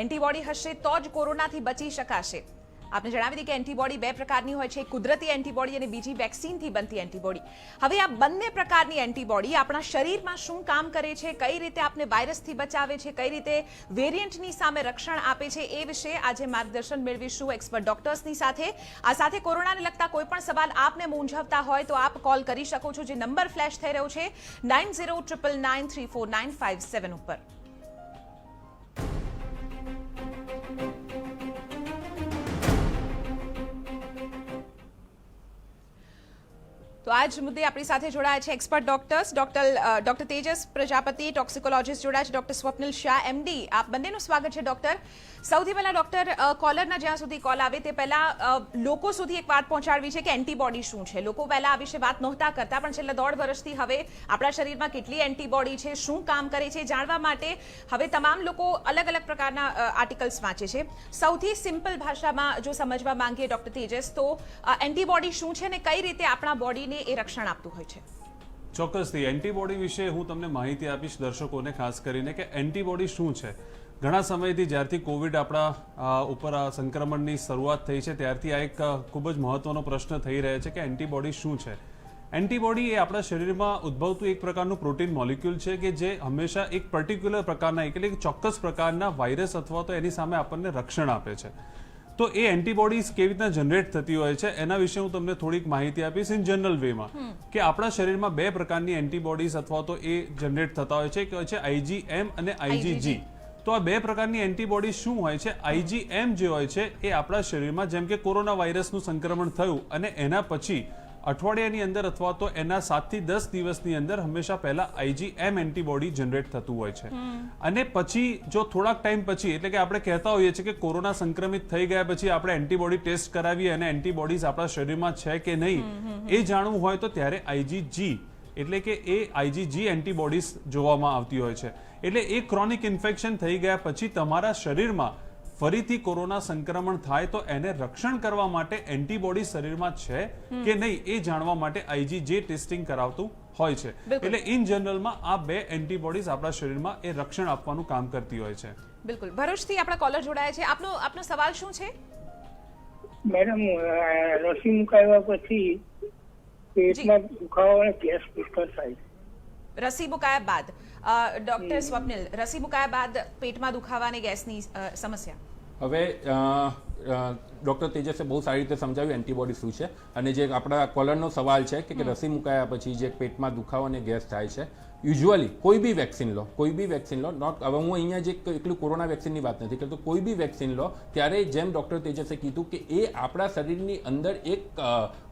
Antibody હશે તો જ કોરોનાથી બચી શકાશે। आपने जणावी दी कि एंटीबॉडी बे प्रकारनी होय छे, कुदरती एंटीबॉडी अने बीजी वेक्सिनथी बनती एंटीबॉडी। हवे आ बंने प्रकारनी एंटीबॉडी आपणा शरीरमां शुं काम करे छे, कई रीते आपने वायरसथी बचावे छे, कई रीते वेरियंटनी सामे रक्षण आपे छे, ए विषे आजे मार्गदर्शन मेळवीशुं एक्सपर्ट डॉक्टर्सनी साथे। आ साथे कोरोनाने लगता कोईपण सवाल आपने मूंझवता होय तो आप कॉल करी शको छो, जे नंबर फ्लेश थई रह्यो छे 9099934957 उपर। तो आज मुद्दे अपनी साथे जोड़ाया है एक्सपर्ट डॉक्टर्स डॉक्टर तेजस प्रजापति, टॉक्सिकोलॉजिस्ट जोड़ाया है डॉक्टर स्वप्निल शाह एमडी। आप बंनेનું स्वागत है डॉक्टर। સૌથી પહેલા ડોક્ટર કોલરના જ્યાં સુધી કોલ આવે તે પહેલા લોકો સુધી એક વાત પહોંચાડવી છે કે એન્ટીબોડી શું છે। લોકો પહેલા આ વિશે વાત નહોતા કરતા, પણ છેલ્લા 1.5 વર્ષથી હવે આપણા શરીરમાં કેટલી એન્ટીબોડી છે, શું કામ કરે છે, જાણવા માટે હવે તમામ લોકો અલગ અલગ પ્રકારના આર્ટિકલ્સ વાંચે છે। સૌથી સિમ્પલ ભાષામાં જો સમજવા માંગીએ ડોક્ટર તેજસ, તો એન્ટીબોડી શું છે અને કઈ રીતે આપણા બોડીને એ રક્ષણ આપતું હોય છે? ચોક્કસથી એન્ટીબોડી વિશે હું તમને માહિતી આપીશ દર્શકોને, ખાસ કરીને કે એન્ટીબોડી શું છે। ઘણા સમયથી જ્યારથી કોવિડ આપણા ઉપર સંક્રમણની શરૂઆત થઈ છે ત્યારથી આ એક ખૂબ જ મહત્વનો પ્રશ્ન થઈ રહ્યો છે કે એન્ટીબોડી શું છે। એન્ટીબોડી એ આપણા શરીરમાં ઉદ્ભવતું એક પ્રકારનું પ્રોટીન મોલિક્યુલ છે કે જે હંમેશા એક પર્ટિક્યુલર પ્રકારના એટલે કે ચોક્કસ પ્રકારના વાયરસ અથવા તો એની સામે આપણને રક્ષણ આપે છે। તો એ એન્ટીબોડીઝ કેવી રીતના જનરેટ થતી હોય છે એના વિશે હું તમને થોડીક માહિતી આપીશ ઇન જનરલ વેમાં, કે આપણા શરીરમાં 2 પ્રકારની એન્ટીબોડીઝ અથવા તો એ જનરેટ થતા હોય છે, એક હોય છે IgM અને IgG। તો આ 2 પ્રકારની એન્ટીબોડી શું હોય છે? IgM જે હોય છે એ આપણા શરીરમાં, જેમ કે કોરોના વાયરસનું સંક્રમણ થયું અને એના પછી અઠવાડિયાની અંદર અથવા તો એના 7 થી 10 દિવસની અંદર હંમેશા પહેલા IgM એન્ટીબોડી જનરેટ થતું હોય છે। અને પછી જો થોડાક ટાઈમ પછી, એટલે કે આપણે કહેતા હોઈએ છીએ કે કોરોના સંક્રમિત થઈ ગયા પછી આપણે એન્ટીબોડી ટેસ્ટ કરાવીએ અને એન્ટીબોડીઝ આપણા શરીરમાં છે કે નહીં એ જાણવું હોય તો ત્યારે IgG એટલે કે એ IgG એન્ટીબોડીઝ જોવામાં આવતી હોય છે। એટલે એ ક્રોનિક ઇન્ફેક્શન થઈ ગયા પછી તમારા શરીરમાં ફરીથી કોરોના સંક્રમણ થાય તો એને રક્ષણ કરવા માટે એન્ટીબોડી શરીરમાં છે કે નહીં એ જાણવા માટે IgG ટેસ્ટિંગ કરાવતું હોય છે। એટલે ઇન જનરલમાં આ 2 એન્ટીબોડીઝ આપણા શરીરમાં એ રક્ષણ આપવાનું કામ કરતી હોય છે। બિલકુલ। ભરૂચથી આપણા કોલર જોડાયા છે। આપનો સવાલ શું છે? મેડમ, રસી મુકાવ્યા પછી પેટમાં દુખાવો અને ગેસ પુષ્કળ થાય। રસી મુકાયા બાદ ડોક્ટર સ્વપ્નિલ, રસી મુકાયા બાદ પેટમાં દુખાવા અને ગેસની સમસ્યા? હવે ડૉક્ટર તેજસે બહુ સારી રીતે સમજાવ્યું એન્ટીબોડી શું છે, અને જે આપણા કોલરનો સવાલ છે કે રસી મુકાયા પછી જે પેટમાં દુખાવો અને ગેસ થાય છે, યુઝ્યુઅલી કોઈ બી વેક્સિન લો, નોટ હવે હું અહીંયા જે એકલું કોરોના વેક્સિનની વાત નથી કરતો, કોઈ બી વેક્સિન લો ત્યારે જેમ ડૉક્ટર તેજસે કીધું કે એ આપણા શરીરની અંદર એક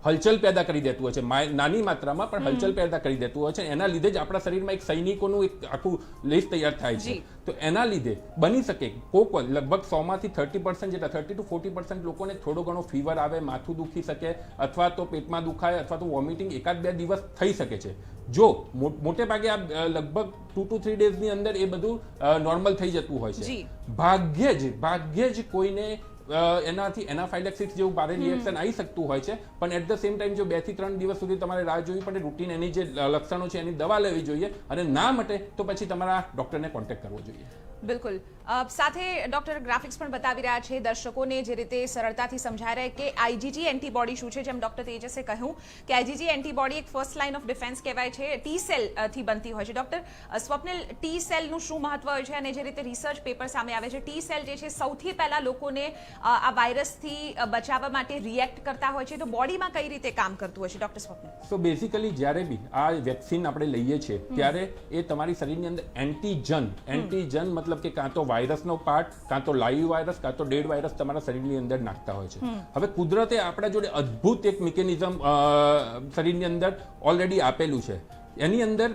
હલચલ પેદા કરી દેતું હોય છે, નાની માત્રામાં પણ હલચલ પેદા કરી દેતું હોય છે। એના લીધે જ આપણા શરીરમાં એક સૈનિકોનું એક આખું લિસ્ટ તૈયાર થાય છે। તો એના લીધે બની શકે કોક લગભગ 100માંથી 30% જેટલા 30 to 40% લોકોને થોડો ઘણો ફીવર આવે, માથું દુખી શકે, અથવા તો પેટમાં દુખાય, અથવા તો વોમિટિંગ 1-2 દિવસ થઈ શકે છે। જો મોટે ભાગે આ લગભગ 2 to 3 ડેઝની અંદર એ બધું નોર્મલ થઈ જતું હોય છે। ભાગ્યે જ કોઈને એનાથી એનાફાઇલેક્સિસ જેવું ભારે રિએક્શન આવી શકતું હોય છે, પણ એટ ધ સેમ ટાઈમ જો 2 થી 3 દિવસ સુધી તમારે રાહ જોવી પડે, રૂટીન એની જે લક્ષણો છે એની દવા લેવી જોઈએ, અને ના મટે તો પછી તમારા ડોક્ટરને કોન્ટેક્ટ કરવો જોઈએ। બિલકુલ। સાથે ડોક્ટર ગ્રાફિક્સ પણ બતાવી રહ્યા છે દર્શકોને જે રીતે સરળતાથી સમજાય રહે કે IgG એન્ટીબોડી શું છે। જેમ ડોક્ટર તેજસે કહ્યું કે IgG એન્ટીબોડી એક ફર્સ્ટ લાઇન ઓફ ડિફેન્સ કહેવાય છે, ટી સેલ થી બનતી હોય છે। ડોક્ટર સ્વપ્નિલ, ટી સેલનું શું મહત્વ હોય છે અને જે રીતે રિસર્ચ પેપર સામે આવે છે, ટી સેલ જે છે સૌથી પહેલા લોકોને આ વાયરસથી બચાવવા માટે રિએક્ટ કરતા હોય છે, તો બોડીમાં કઈ રીતે કામ કરતું હોય છે ડોક્ટર સ્વપ્નિલ? સો બેઝિકલી જ્યારે બી આ વેક્સિન આપણે લઈએ છીએ ત્યારે એ તમારી શરીરની અંદર એન્ટીજન મતલબ કે કાં તો વાયરસનો પાર્ટ, કાં તો લાઈવ વાયરસ, કાં તો ડેડ વાયરસ તમારા શરીરની અંદર નાખતા હોય છે। હવે કુદરતે આપણા જોડે અદ્ભુત એક મિકેનિઝમ શરીરની અંદર ઓલરેડી આપેલું છે। એની અંદર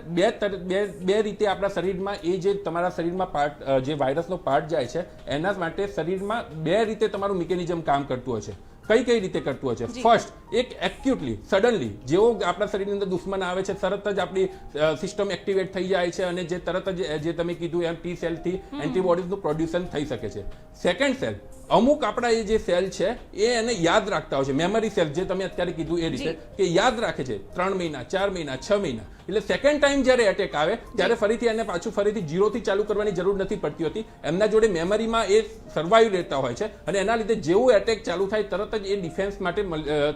બે રીતે આપણા શરીરમાં એ જે તમારા શરીરમાં પાર્ટ જે વાયરસનો પાર્ટ જાય છે એના માટે શરીરમાં 2 રીતે તમારું મિકેનિઝમ કામ કરતું હોય છે। કઈ રીતે કરતું હોય છે? ફર્સ્ટ, એક એક્યુટલી સડનલી જેવો આપણા શરીરની અંદર દુશ્મન આવે છે તરત જ આપણી સિસ્ટમ એક્ટિવેટ થઈ જાય છે, અને જે તરત જ જે તમે કીધું એમ ટી સેલથી એન્ટીબોડીઝનું પ્રોડ્યુશન થઈ શકે છે। સેકન્ડ સેલ, અમુક આપણા એ જે સેલ છે એ એને યાદ રાખતા હોય છે, મેમરી સેલ જે તમે અત્યારે કીધું એ રીતે કે યાદ રાખે છે 3 મહિના, 4 મહિના, 6 મહિના। એટલે સેકન્ડ ટાઈમ જ્યારે એટેક આવે ત્યારે ફરીથી એને પાછું ફરીથી 0 થી ચાલુ કરવાની જરૂર નથી પડતી હોતી, એમના જોડે મેમરીમાં એ સર્વાઈવ રહેતા હોય છે અને એના લીધે જેવું એટેક ચાલુ થાય તરત જ એ ડિફેન્સ માટે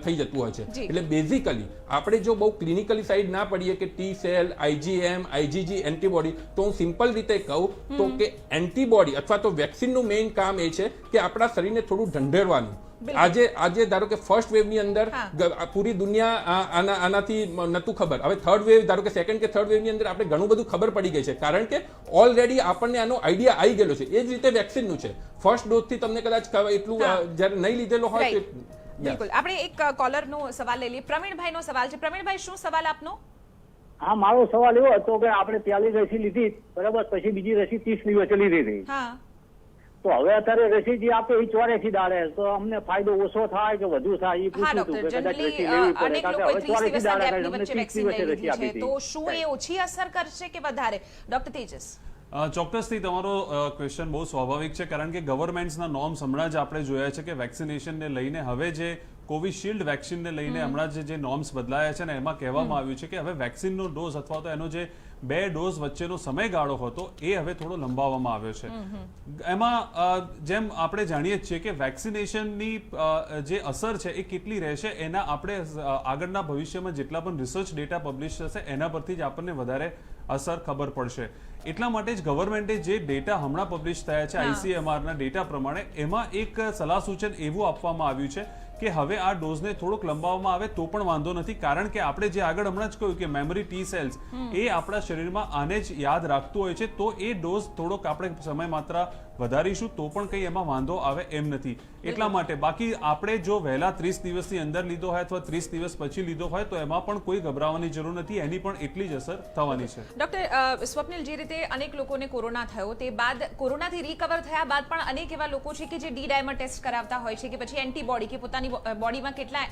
થઈ જતું હોય છે. એટલે બેઝિકલી આપણે જો બહુ ક્લિનિકલી સાઈડ ના પડીએ કે T cell, IgM, IgG antibody, તો હું સિમ્પલ રીતે કહું તો કે એન્ટીબોડી અથવા તો વેક્સિનનું મેઇન કામ એ છે કે આપણા શરીરને થોડું ઢંઢેરવાનું. આજે ધારો કે ફર્સ્ટ વેવ ની અંદર પૂરી દુનિયા આનાથી નતું ખબર, હવે થર્ડ વેવ ધારો કે સેકન્ડ કે થર્ડ વેવ ની અંદર આપણે ઘણું બધું ખબર પડી ગઈ છે કારણ કે ઓલરેડી આપણને આનો આઈડિયા આવી ગયેલો છે. એ જ રીતે વેક્સિન નું છે, ફર્સ્ટ ડોઝ થી તમને કદાચ એટલું જયારે નહીં લીધેલો હોય. બિલકુલ. આપણે એક કોલર નો સવાલ લઈ લઈએ. પ્રવીણભાઈ નો સવાલ છે. પ્રવીણભાઈ, શું સવાલ આપનો? હા, મારો સવાલ એવો હતો કે આપણે પહેલી રસી લીધી બરાબર, પછી બીજી રસી 30 દિવસે લીધી હતી. હા, તો હવે અત્યારે રસી જે આપે એ 84 દાડે, તો અમને ફાયદો ઓછો થાય કે વધુ થાય એ પૂછ્યું હતું કે કદાચ રસી લેવી પડે કારણ કે હવે 84 દાડે અમને 30 દિવસે રસી આપી હતી, તો શું એ ઓછી અસર કરશે કે વધારે? ડોક્ટર તેજસ. ચોક્કસથી તમારો ક્વેશ્ચન બહુ સ્વાભાવિક છે કારણ કે ગવર્મેન્ટ્સના નોર્મ્સ હમણાં જ આપણે જોયા છે કે વેક્સિનેશનને લઈને હવે જે કોવિશિલ્ડ વેક્સિનને લઈને હમણાં જે નોર્મ્સ બદલાયા છે ને એમાં કહેવામાં આવ્યું છે કે હવે વેક્સિનનો ડોઝ અથવા તો એનો જે 2 ડોઝ વચ્ચેનો સમયગાળો હતો એ હવે થોડો લંબાવવામાં આવ્યો છે. એમાં જેમ આપણે જાણીએ જ છીએ કે વેક્સિનેશનની જે અસર છે એ કેટલી રહેશે એના આપણે આગળના ભવિષ્યમાં જેટલા પણ રિસર્ચ ડેટા પબ્લિશ થશે એના પરથી જ આપણને વધારે અસર ખબર પડશે. એટલા માટે જ ગવર્મેન્ટે જે ડેટા હમણાં પબ્લિશ થયા છે ICMRના ડેટા પ્રમાણે એમાં એક સલાહ સૂચન એવું આપવામાં આવ્યું છે કે હવે આ ડોઝને થોડોક લંબાવવામાં આવે તો પણ વાંધો નથી કારણ કે આપણે જે આગળ હમણાં જ કહ્યું કે મેમરી ટી સેલ્સ એ આપણા શરીરમાં આને જ યાદ રાખતું હોય છે, તો એ ડોઝ થોડોક આપણે સમય માત્રા વધારીશું તો પણ કંઈ એમાં વાંધો આવે એમ નથી. એટલા માટે બાકી આપણે જો વહેલા 30 દિવસની અંદર લીધો હોય અથવા 30 દિવસ પછી લીધો હોય તો એમાં પણ કોઈ ગભરાવાની જરૂર નથી, એની પણ એટલી જ અસર થવાની છે. ડોક્ટર સ્વપ્નિલ, જે રીતે અનેક લોકોને કોરોના થયો તે બાદ કોરોનાથી રિકવર થયા બાદ પણ અનેક એવા લોકો છે કે જે ડી ડાયમર ટેસ્ટ કરાવતા હોય છે કે પછી એન્ટીબોડી કે પોતાની બોડીમાં કેટલા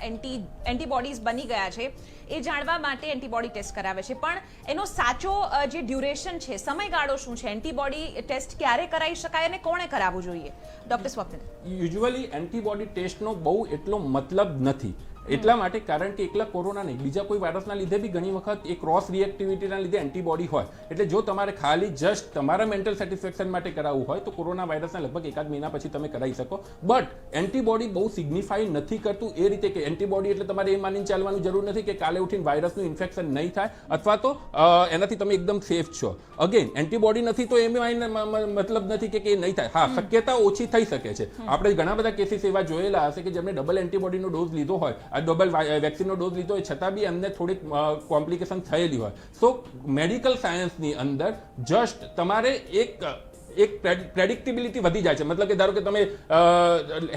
એન્ટીબોડીઝ બની ગયા છે એ જાણવા માટે એન્ટીબોડી ટેસ્ટ કરાવે છે, પણ એનો સાચો જે ડ્યુરેશન છે, સમયગાળો શું છે? એન્ટીબોડી ટેસ્ટ ક્યારે કરાવી શકાય અને કોણે કરાવવું જોઈએ? ડોક્ટર સ્વપ્નિલ. યુઝ્યુઅલી એન્ટીબોડી ટેસ્ટનો બહુ એટલો મતલબ નથી, એટલા માટે કારણ કે એકલા કોરોના નહીં, બીજા કોઈ વાયરસના લીધે બી ઘણી વખત એ ક્રોસ રિએક્ટિવિટીના લીધે એન્ટીબોડી હોય. એટલે જો તમારે ખાલી જસ્ટ તમારા મેન્ટલ સેટિસ્ફેક્શન માટે કરાવવું હોય તો કોરોના વાયરસના લગભગ 1 મહિના પછી તમે કરાવી શકો. બટ એન્ટીબોડી બહુ સિગ્નિફાઈ નથી કરતું એ રીતે કે એન્ટીબોડી એટલે તમારે એ માનીને ચાલવાનું જરૂર નથી કે કાલે ઉઠીને વાયરસનું ઇન્ફેક્શન નહીં થાય અથવા તો એનાથી તમે એકદમ સેફ છો. અગેન એન્ટીબોડી નથી તો એમાં મતલબ નથી કે નહીં થાય. હા, શક્યતા ઓછી થઈ શકે છે. આપણે ઘણા બધા કેસીસ એવા જોયેલા હશે કે જેમને ડબલ એન્ટીબોડીનો ડોઝ લીધો હોય, ડબલ વેક્સિનનો ડોઝ લીધો હોય છતાં બી એમને થોડીક કોમ્પ્લિકેશન થયેલી હોય. સો મેડિકલ સાયન્સની અંદર જસ્ટ તમારે એક પ્રેડિક્ટેબિલિટી વધી જાય છે. મતલબ કે ધારો કે તમે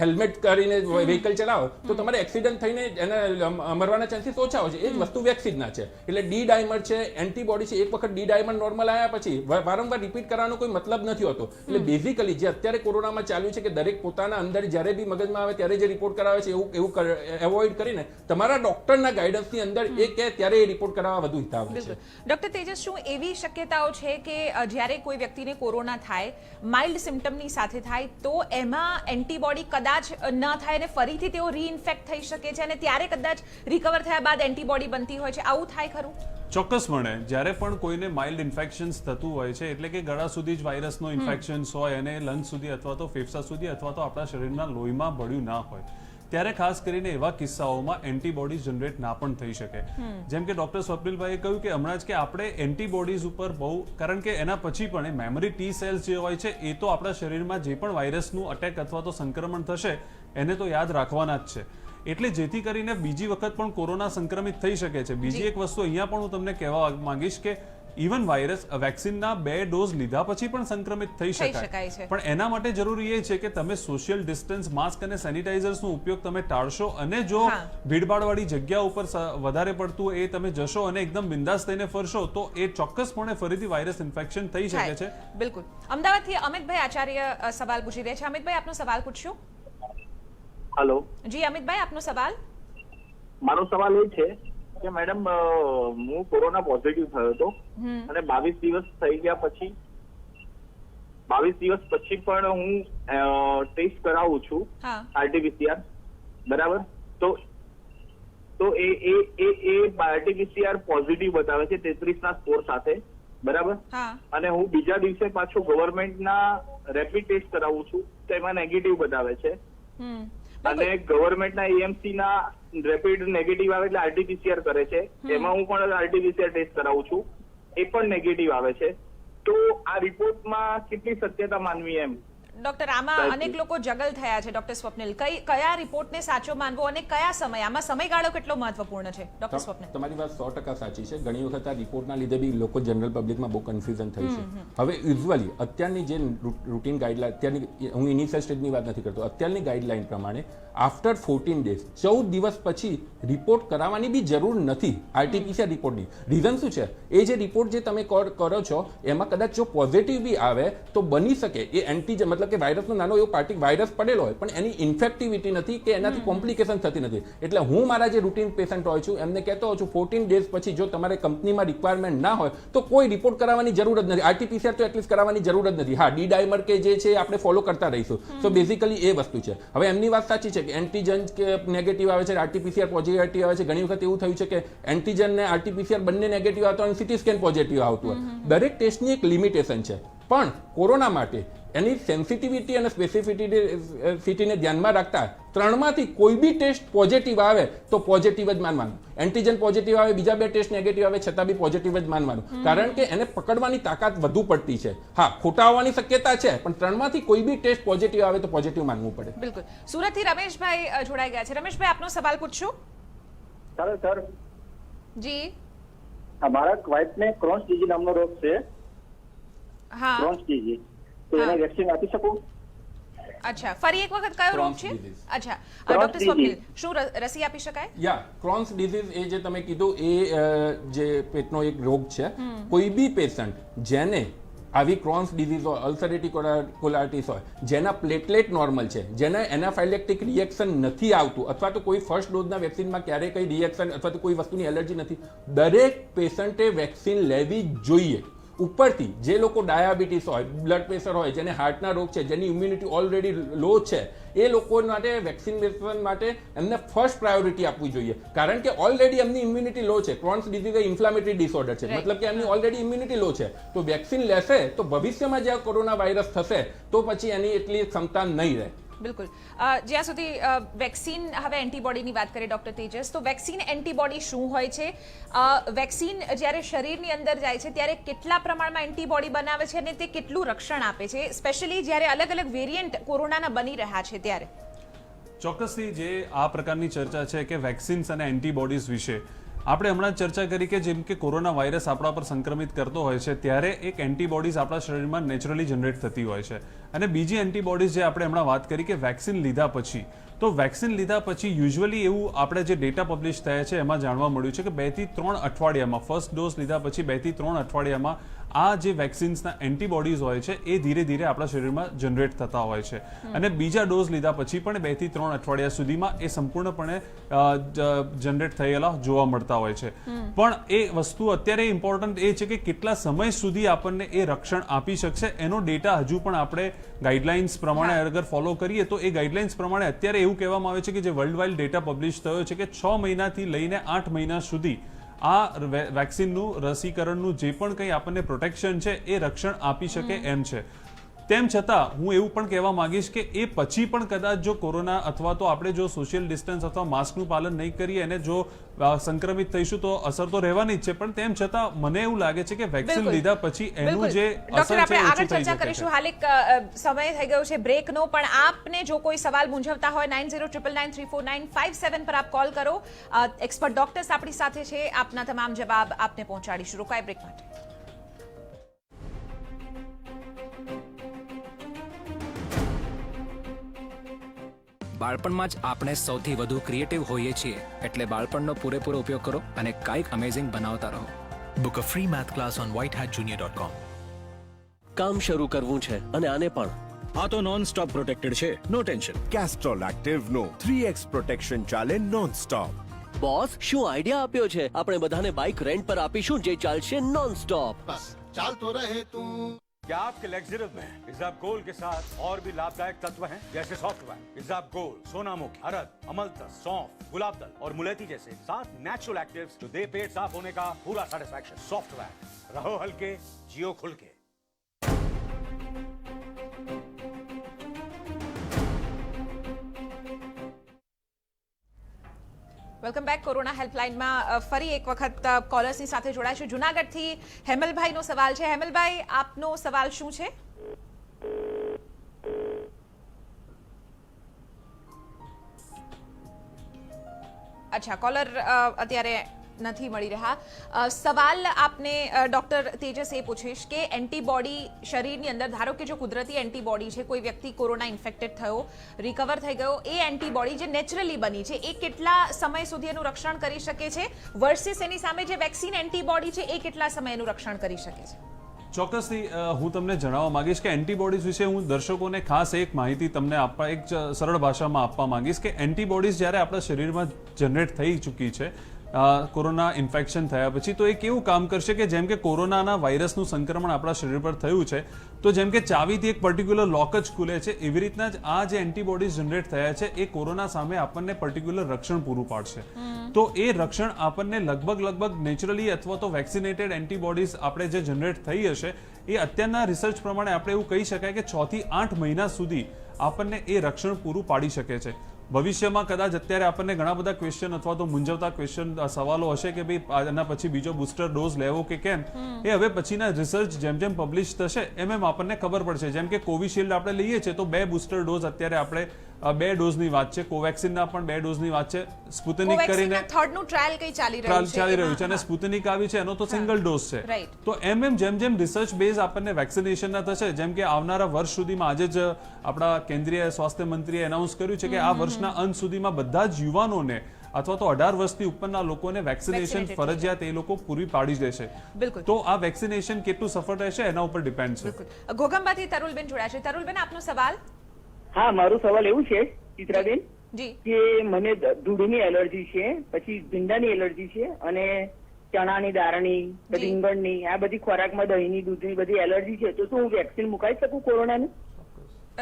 હેલ્મેટ કરીને વ્હીકલ ચલાવો તો તમારે એક્સિડન્ટ થઈને એના મરવાના ચાન્સીસ ઓછા હોય છે. એ જ વસ્તુ વેક્સિનના છે. એટલે ડી ડાયમર છે, એન્ટીબોડી છે, એક વખત ડી ડાયમર નોર્મલ આવ્યા પછી વારંવાર રિપીટ કરવાનો કોઈ મતલબ નથી હોતો. એટલે બેઝિકલી જે અત્યારે કોરોનામાં ચાલ્યું છે કે દરેક પોતાના અંદર જ્યારે બી મગજમાં આવે ત્યારે જે રિપોર્ટ કરાવે છે એવું એવોઇડ કરીને તમારા ડોક્ટરના ગાઈડન્સની અંદર એ કે ત્યારે એ રિપોર્ટ કરાવવા વધુ હિતાવ છે. ડોક્ટર તેજસ, શું એવી શક્યતાઓ છે કે જ્યારે કોઈ વ્યક્તિને કોરોના થાય, માઇલ્ડ સિમ્ટમની સાથે થાય, તો એમાં એન્ટીબોડી કદાચ ન થાય અને ફરીથી તેઓ રીઇન્ફેક્ટ થઈ શકે છે અને ત્યારે કદાચ રિકવર થયા બાદ એન્ટીબોડી બનતી હોય છે? આવું થાય ખરું? ચોક્કસપણે જ્યારે પણ કોઈને માઇલ્ડ ઇન્ફેક્શન્સ થતું હોય છે એટલે કે ગળા સુધી જ વાયરસનો ઇન્ફેક્શન્સ હોય અને લંગ સુધી અથવા તો ફેફસા સુધી અથવા તો આપણા શરીરના લોહીમાં ભળ્યું ના હોય ત્યારે ખાસ કરીને એવા કિસ્સાઓમાં એન્ટીબોડીઝ જનરેટ ના પણ થઈ શકે. જેમ કે ડોક્ટર સ્વપ્નિલભાઈએ કહ્યું કે હમણાં જ કે આપણે એન્ટીબોડીઝ ઉપર બહુ, કારણ કે એના પછી પણ મેમરી ટી સેલ્સ જે હોય છે એ તો આપણા શરીરમાં જે પણ વાયરસનું અટેક અથવા તો સંક્રમણ થશે એને તો યાદ રાખવાના જ છે. એટલે જેથી કરીને બીજી વખત પણ કોરોના સંક્રમિત થઈ શકે છે. બીજી એક વસ્તુ અહીંયા પણ હું તમને કહેવા માંગીશ કે ઇવન વાયરસ વેક્સિનના 2 ડોઝ લીધા પછી પણ સંક્રમિત થઈ શકાય, પણ એના માટે જરૂરી એ છે કે તમે સોશિયલ ડિસ્ટન્સ, માસ્ક અને સેનિટાઇઝર્સનો ઉપયોગ તમે ટાળશો અને જો ભીડભાડવાળી જગ્યા ઉપર વધારે પડતું એ તમે જશો અને એકદમ બિંદાસ થઈને ફરશો તો એ ચોક્કસપણે ફરીથી વાયરસ ઇન્ફેક્શન થઈ શકે છે. બિલકુલ. અમદાવાદથી અમિતભાઈ આચાર્ય સવાલ પૂછી રહ્યા છે. અમિતભાઈ, આપનો સવાલ પૂછશો. હેલો જી અમિતભાઈ, આપનો સવાલ. મારો સવાલ એ છે કે મેડમ, હું કોરોના પોઝિટિવ થયો હતો અને 22 દિવસ થઈ ગયા પછી 22 દિવસ પછી પણ હું ટેસ્ટ કરાવું છું RT-PCR, બરાબર? તો એ RT-PCR પોઝિટિવ બતાવે છે 33 ના સ્કોર સાથે, બરાબર? અને હું બીજા દિવસે પાછો ગવર્મેન્ટના રેપિડ ટેસ્ટ કરાવું છું ટેસ્ટ એમાં નેગેટિવ બતાવે છે હમ અને ગવર્મેન્ટના એએમસી ના રેપિડ નેગેટિવ આવે એટલે આરટીપીસીઆર કરે છે. એમાં હું પણ આરટીપીસીઆર ટેસ્ટ કરાવું છું, એ પણ નેગેટિવ આવે છે. તો આ રિપોર્ટમાં કેટલી સત્યતા માનવી એમ? ડોક્ટર, આમાં અનેક લોકો જગલ થયા છે. ડોક્ટર સ્વપ્નિલ, કયા રિપોર્ટને સાચો માનવો અને કયા સમય, આમાં સમયગાળો કેટલો મહત્વપૂર્ણ છે? ડોક્ટર સ્વપ્નિલ, તમારી વાત 100% સાચી છે. ઘણી વખત આ રિપોર્ટના લીધે બી લોકો જનરલ પબ્લિકમાં બહુ કન્ફ્યુઝન થઈ છે. હવે યુઝ્યુઅલી અત્યારની જે રૂટીન ગાઈડલાઈન, અત્યારની હું ઇનિશિયલ સ્ટેજની વાત નથી કરતો, અત્યારની ગાઈડલાઈન પ્રમાણે આફ્ટર 14 ડેઝ 14 દિવસ પછી રિપોર્ટ કરાવવાની બી જરૂર નથી આરટીપીસીઆર રિપોર્ટની. રીઝન શું છે? એ જે રિપોર્ટ જે તમે કરો છો એમાં કદાચ જો પોઝિટિવ બી આવે તો બની શકે એ એન્ટીજન, મતલબ કે વાયરસનો નાનો એવો વાયરસ પડેલો હોય પણ એની ઇન્ફેક્ટિવિટી નથી કે એનાથી કોમ્પ્લિકેશન થતી નથી. એટલે હું મારા જે રૂટીન પેશન્ટ હોય છું એમને કહેતો હોઉં છું 14 ડેઝ પછી જો તમારે કંપનીમાં રિક્વાયરમેન્ટ ના હોય તો કોઈ રિપોર્ટ કરાવવાની જરૂર જ નથી. આરટીપીસીઆર તો એટલીસ્ટ કરાવવાની જરૂર જ નથી. હા, ડી ડાયમર કે જે છે આપણે ફોલો કરતા રહીશું. સો બેઝિકલી એ વસ્તુ છે. હવે એમની વાત સાચી છે કે એન્ટીજન કે નેગેટિવ આવે છે, આરટીપીસીઆર પોઝિટિવ આવે છે. ઘણી વખત એવું થયું છે કે એન્ટીજન ને આરટીપીસીઆર બંને નેગેટિવ આવતો અને સીટી સ્કેન પોઝિટિવ આવતું હોય. દરેક ટેસ્ટની એક લિમિટેશન છે. પણ કોરોના માટે એની સેન્સિટિવિટી અને સ્પેસિફિસિટીને ધ્યાનમાં રાખતા 3માંથી કોઈ બી ટેસ્ટ પોઝિટિવ આવે તો પોઝિટિવ જ માનવાનું. એન્ટીજન પોઝિટિવ આવે, બીજા 2 ટેસ્ટ નેગેટિવ આવે છતાં બી પોઝિટિવ જ માનવાનું. કારણ કે એને પકડવાની તાકાત વધુ પડતી છે. હા, ખોટા આવવાની શક્યતા છે પણ 3માંથી કોઈ બી ટેસ્ટ પોઝિટિવ આવે તો પોઝિટિવ માનવું પડે. બિલકુલ. સુરતથી રમેશભાઈ જોડાઈ ગયા છે. રમેશભાઈ, આપનો સવાલ પૂછશો? સર જી. મારા વાઇફને ક્રોન્સ ડિઝીઝ નામનો રોગ છે. હા, ક્રોન્સ ડિઝીઝ, તો એને વેક્સિન આપી શકું? અચ્છા, ફરી એક વખત કયો રોગ Crohn's છે? disease. અચ્છા, Crohn's ડોક્ટર સ્વપ્નિલ, disease. શું રસી આપી શકાય? યા, ક્રોન્સ ડિઝીઝ એ જે તમે કીધું એ જે પેટનો એક રોગ છે. કોઈ બી પેશન્ટ જેને આવી ક્રોન્સ ડિઝીઝ હોય, અલ્સરેટિવ કોલાઇટિસ હોય, જેના પ્લેટલેટ નોર્મલ છે, જેના એનાફાઇલેક્ટિક રિએક્શન નથી આવતું અથવા તો કોઈ ફર્સ્ટ ડોઝના વેક્સિનમાં ક્યારેય કઈ રિએક્શન અથવા તો કોઈ વસ્તુની એલર્જી નથી, દરેક પેશન્ટે વેક્સિન લેવી જોઈએ. ઉપરથી જે લોકો ડાયાબિટીસ હોય, બ્લડ પ્રેશર હોય, જેને હાર્ટના રોગ છે, જેની ઇમ્યુનિટી ઓલરેડી લો છે, એ લોકો માટે વેક્સિનેશન માટે એમને ફર્સ્ટ પ્રાયોરિટી આપવી જોઈએ. કારણ કે ઓલરેડી એમની ઇમ્યુનિટી લો છે. ક્રોન્સ ડિઝીઝ એ ઇન્ફ્લામેટરી ડિસઓર્ડર છે, મતલબ કે એમની ઓલરેડી ઇમ્યુનિટી લો છે. તો વેક્સિન લેશે તો ભવિષ્યમાં જ્યાં કોરોના વાયરસ થશે તો પછી એની એટલી ક્ષમતા નહીં રહે. બિલકુલ. જ્યાં સુધી વેક્સિન, હવે એન્ટીબોડીની વાત કરીએ ડોક્ટર તેજસ, તો વેક્સિન એન્ટીબોડી શું હોય છે? વેક્સિન જ્યારે શરીરની અંદર જાય છે ત્યારે કેટલા પ્રમાણમાં એન્ટીબોડી બનાવે છે અને તે કેટલું રક્ષણ આપે છે, સ્પેશિયલી જ્યારે અલગ અલગ વેરિયન્ટ કોરોનાના બની રહ્યા છે ત્યારે? ચોક્કસથી જે આ પ્રકારની ચર્ચા છે કે વેક્સિન્સ અને એન્ટીબોડીઝ વિશે આપણે હમણાં ચર્ચા કરી કે જેમ કે કોરોના વાયરસ આપણા પર સંક્રમિત કરતો હોય છે ત્યારે એક એન્ટીબોડીઝ આપણા શરીરમાં નેચરલી જનરેટ થતી હોય છે. અને બીજી એન્ટીબોડીઝ જે આપણે હમણાં વાત કરી કે વેક્સિન લીધા પછી, તો વેક્સિન લીધા પછી યુઝ્યુઅલી એવું આપણે જે ડેટા પબ્લિશ થયા છે એમાં જાણવા મળ્યું છે કે 2 થી 3 અઠવાડિયામાં, ફર્સ્ટ ડોઝ લીધા પછી 2 થી 3 અઠવાડિયામાં આ જે વેક્સિન્સના એન્ટીબોડીઝ હોય છે એ ધીરે ધીરે આપણા શરીરમાં જનરેટ થતા હોય છે. અને બીજા ડોઝ લીધા પછી પણ 2 થી 3 અઠવાડિયા સુધીમાં એ સંપૂર્ણપણે જનરેટ થયેલા જોવા મળતા હોય છે. પણ એ વસ્તુ અત્યારે ઇમ્પોર્ટન્ટ એ છે કે કેટલા સમય સુધી આપણને એ રક્ષણ આપી શકશે એનો ડેટા હજુ પણ આપણે ગાઈડલાઇન્સ પ્રમાણે અગર ફોલો કરીએ તો એ ગાઈડલાઇન્સ પ્રમાણે અત્યારે એવું કહેવામાં આવે છે કે જે વર્લ્ડ વાઇડ ડેટા પબ્લિશ થયો છે કે 6 મહિનાથી લઈને 8 મહિના સુધી આ વેક્સિનનું, રસીકરણનું જે પણ કંઈ આપણને પ્રોટેક્શન છે એ રક્ષણ આપી શકે એમ છે. તેમ છતાં હું એવું પણ કહેવા માંગીશ કે એ પછી પણ કદાચ જો કોરોના અથવા તો આપણે જો સોશિયલ ડિસ્ટન્સ અથવા માસ્કનું પાલન નહીં કરીએ અને જો સંક્રમિત થઈશું તો અસર તો રહેવાની જ છે. પણ તેમ છતાં મને એવું લાગે છે કે વેક્સિન લીધા પછી એનું જે અસર છે આગળ ચર્ચા કરીશું. હાલ એક સમય થઈ ગયો છે બ્રેકનો, પણ આપને જો કોઈ સવાલ મૂંઝવતા હોય 9099349557 પર આપ કોલ કરો. એક્સપર્ટ ડોક્ટર્સ આપણી સાથે છે, આપના તમામ જવાબ આપને પહોંચાડીશું. રોકાય બ્રેક માટે. બાળપણમાં જ આપણે સૌથી વધુ ક્રિએટિવ હોઈએ છીએ, એટલે બાળપણનો પૂરેપૂરો ઉપયોગ કરો અને કંઈક અમેઝિંગ બનાવતા રહો. Book a free math class on whitehatjunior.com. કામ શરૂ કરવું છે અને આને પણ આ તો નોન સ્ટોપ પ્રોટેક્ટેડ છે, નો ટેન્શન. કેસ્ટ્રોલ એક્ટિવ નો 3x પ્રોટેક્શન ચાલે નોન સ્ટોપ. બોસ, શું આઈડિયા આપ્યો છે? આપણે બધાને બાઇક રેન્ટ પર આપીશું જે ચાલશે નોન સ્ટોપ. ચાલતો રહે તું. क्या आपके लग्जरियस में इज़ाबगोल के साथ और भी लाभदायक तत्व हैं जैसे सॉफ्टवेयर, इज़ाबगोल, सोनामुखी, अरद, अमलतस, सौंफ, गुलाब जल और मुलेठी जैसे 7 नेचुरल एक्टिव्स जो दे पेट साफ होने का पूरा सेटिस्फैक्शन. सॉफ्टवेयर, रहो हल्के, जियो खुल के. વેલકમ બેક કોરોના હેલ્પલાઇનમાં ફરી એક વખત કોલર્સની સાથે જોડાઈશું. જુનાગઢથી હેમલભાઈનો સવાલ છે. હેમલભાઈ, આપનો સવાલ શું છે? અચ્છા, કોલર અત્યારે નથી મળી રહ્યા. સવાલ આપને ડોક્ટર તેજસ એ પૂછીશ કે એન્ટીબોડી શરીરની અંદર, ધારો કે જો કુદરતી એન્ટીબોડી છે, કોઈ વ્યક્તિ કોરોના ઇન્ફેક્ટેડ થયો, રિકવર થઈ ગયો, એ એન્ટીબોડી જે નેચરલી બની છે એ કેટલા સમય સુધી એનું રક્ષણ કરી શકે છે વર્સિસ એની સામે જે વેક્સિન એન્ટીબોડી છે એ કેટલા સમય એનું રક્ષણ કરી શકે છે? ચોક્કસથી હું તમને જણાવવા માંગીશ કે એન્ટીબોડીઝ વિશે હું દર્શકોને ખાસ એક માહિતી તમને આપવા, એક સરળ ભાષામાં આપવા માંગીશ કે એન્ટીબોડીઝ જ્યારે આપણા શરીરમાં જનરેટ થઈ ચૂકી છે કોરોના ઇન્ફેક્શન થયા પછી, તો એ કેવું કામ કરશે કે જેમ કે કોરોનાના વાયરસનું સંક્રમણ આપણા શરીર પર થયું છે, તો જેમ કે ચાવીથી એક પર્ટિક્યુલર લોક જ ખુલે છે, એવી રીતના જ આ જે એન્ટીબોડીઝ જનરેટ થયા છે એ કોરોના સામે આપણને પર્ટિક્યુલર રક્ષણ પૂરું પાડશે. તો એ રક્ષણ આપણને લગભગ નેચરલી અથવા તો વેક્સિનેટેડ એન્ટીબોડીઝ આપણે જે જનરેટ થઈ હશે એ અત્યારના રિસર્ચ પ્રમાણે આપણે એવું કહી શકાય કે 6 થી 8 મહિના સુધી આપણને એ રક્ષણ પૂરું પાડી શકે છે. ભવિષ્યમાં કદાચ અત્યારે આપણને ઘણા બધા ક્વેશ્ચન અથવા તો મૂંઝવતા ક્વેશ્ચન સવાલો હશે કે ભાઈ આના પછી બીજો બુસ્ટર ડોઝ લેવો કે કેમ, એ હવે પછીના રિસર્ચ જેમ પબ્લિશ થશે એમ આપણને ખબર પડશે. જેમ કે કોવિશિલ્ડ આપણે લઈએ છીએ તો 2 બુસ્ટર ડોઝ અત્યારે આપણે 2 ડોઝની વાત છે, કોવેક્સિનના પણ 2 ડોઝની વાત છે, સ્પુતનિક કરીને થર્ડનું ટ્રાયલ કઈ ચાલી રહ્યું છે અને સ્પુતનિક આવી છે એનો તો સિંગલ ડોઝ છે. તો જેમ રિસર્ચ બેઝ આપણને વેક્સિનેશનના થશે, જેમ કે આવનારા વર્ષ સુધીમાં, આજે જ આપણા કેન્દ્રીય સ્વાસ્થ્ય મંત્રીએ એનાઉન્સ કર્યું છે કે આ વર્ષના અંત સુધીમાં બધા જ યુવાનોને અથવા તો 18 વર્ષથી ઉપરના લોકોને વેક્સિનેશન ફરજિયાત એ લોકો પૂરી પાડી દેશે. તો આ વેક્સિનેશન કેટલું સફળ રહેશે એના ઉપર ડિપેન્ડ છે. ઘોઘંબાથી તરુલબેન જોડાયા છે. તરુલબેન, આપનો સવાલ. હા, મારું સવાલ એવું છે ચિત્રાબેન જી કે મને ધૂળની એલર્જી છે, પછી ભીંડાની એલર્જી છે અને ચણાની દાળની, રીંગણની, આ બધી ખોરાકમાં દહીંની, દૂધની બધી એલર્જી છે. તો શું હું વેક્સિન મુકાઈ શકું કોરોનાની?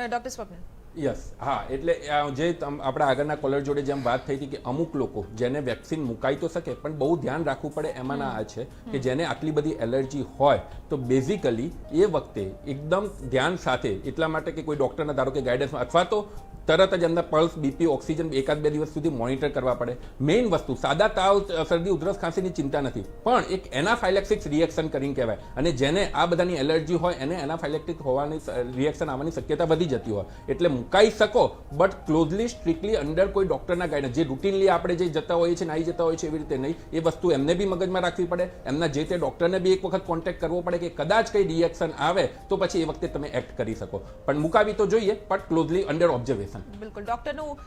ડોક્ટર સ્વપ્નિલ. યસ, હા, એટલે જે આપણા આગળના કોલર જોડે જેમ વાત થઈ હતી કે અમુક લોકો જેને વેક્સિન મુકાઈ તો શકે પણ બહુ ધ્યાન રાખવું પડે એમાંના આ છે કે જેને આટલી બધી એલર્જી હોય તો બેઝિકલી એ વખતે એકદમ ધ્યાન સાથે, એટલા માટે કે કોઈ ડૉક્ટરના ધારો કે ગાઈડન્સમાં અથવા તો તરત જ એમના પલ્સ, બીપી, ઓક્સિજન 1-2 દિવસ સુધી મોનિટર કરવા પડે. મેઇન વસ્તુ સાદા તાવ, શરદી, ઉધરસ, ખાંસીની ચિંતા નથી, પણ એક એનાફાઇલેક્સિસ રિએક્શન કરીને કહેવાય, અને જેને આ બધાની એલર્જી હોય એને એનાફાઇલેક્ટિક હોવાની રિએક્શન આવવાની શક્યતા વધી જતી હોય. એટલે મુકાઈ શકો બટ ક્લોઝલી, સ્ટ્રિક્ટલી અંડર કોઈ ડૉક્ટરના ગાઈડન્સ, જે રૂટીનલી આપણે જે જતા હોઈએ છીએ, આવી જતા હોઈએ છીએ એવી રીતે નહીં. એ વસ્તુ એમને બી મગજમાં રાખવી પડે, એમના જે તે ડૉક્ટરને બી એક વખત કોન્ટેક્ટ કરવો પડે કે કદાચ કંઈ રિએક્શન આવે તો પછી એ વખતે તમે એક્ટ કરી શકો, પણ મુકાવી તો જોઈએ બટ ક્લોઝલી અંડર ઓબ્ઝર્વેશન. બિલકુલ, ડોક્ટરનું